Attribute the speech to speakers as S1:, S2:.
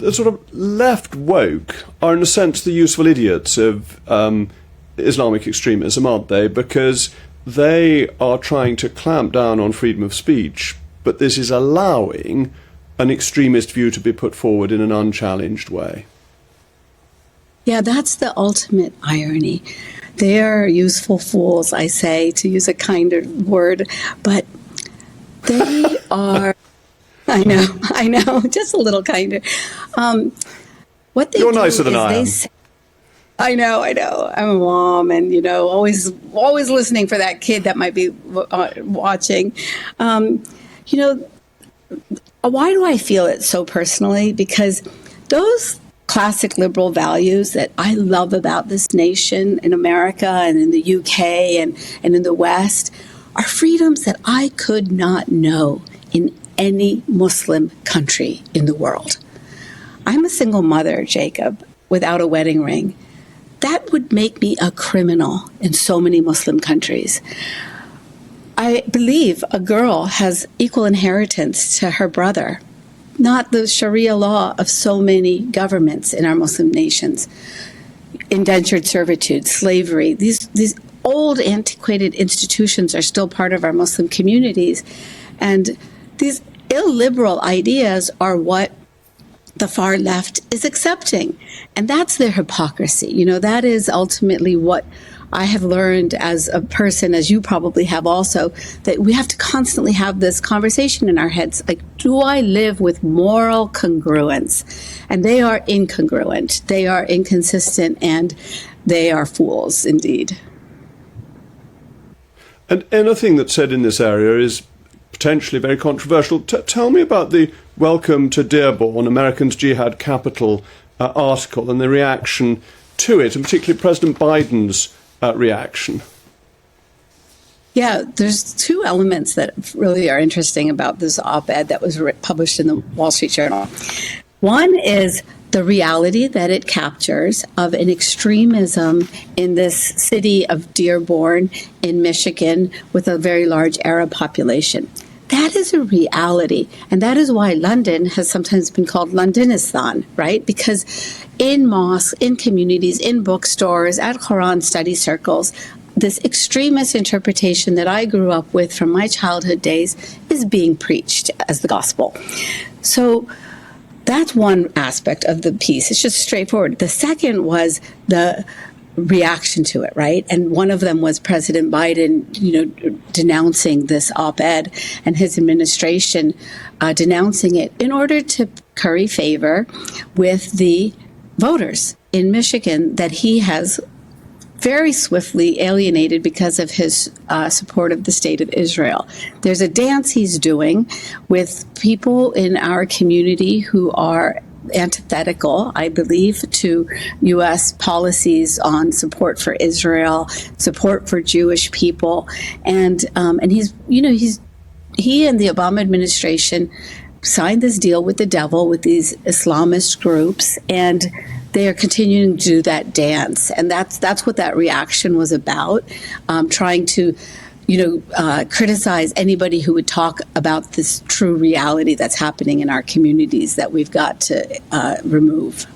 S1: The sort of left woke are, in a sense, the useful idiots of Islamic extremism, aren't they? Because they are trying to clamp down on freedom of speech, but this is allowing an extremist view to be put forward in an unchallenged way.
S2: Yeah, that's the ultimate irony. They're useful fools, I say, to use a kinder word, but they are, I know, just a little kinder. What they
S1: You're
S2: do
S1: nicer than
S2: is
S1: I am.
S2: I know. I'm a mom, and always listening for that kid that might be watching. Why do I feel it so personally? Because those classic liberal values that I love about this nation in America and in the UK and in the West are freedoms that I could not know in any Muslim country in the world. I'm a single mother, Jacob, without a wedding ring. That would make me a criminal in so many Muslim countries. I believe a girl has equal inheritance to her brother, not the Sharia law of so many governments in our Muslim nations. Indentured servitude, slavery, these old antiquated institutions are still part of our Muslim communities. And these illiberal ideas are what the far left is accepting. And that's their hypocrisy. That is ultimately what I have learned as a person, as you probably have also, that we have to constantly have this conversation in our heads. Like, do I live with moral congruence? And they are incongruent. They are inconsistent, and they are fools indeed.
S1: And anything that's said in this area is potentially very controversial. Tell me about the Welcome to Dearborn, Americans' Jihad Capital article and the reaction to it, and particularly President Biden's reaction.
S2: Yeah, there's two elements that really are interesting about this op-ed that was published in the Wall Street Journal. One is the reality that it captures of an extremism in this city of Dearborn in Michigan with a very large Arab population. That is a reality. And that is why London has sometimes been called Londonistan, right? Because in mosques, in communities, in bookstores, at Quran study circles, this extremist interpretation that I grew up with from my childhood days is being preached as the gospel. So that's one aspect of the piece. It's just straightforward. The second was the reaction to it, right? And one of them was President Biden, denouncing this op-ed, and his administration denouncing it in order to curry favor with the voters in Michigan that he has very swiftly alienated because of his support of the state of Israel. There's a dance he's doing with people in our community who are antithetical, I believe, to U.S. policies on support for Israel, support for Jewish people, and he and the Obama administration signed this deal with the devil with these Islamist groups, and they are continuing to do that dance, and that's what that reaction was about, trying to criticize anybody who would talk about this true reality that's happening in our communities that we've got to remove.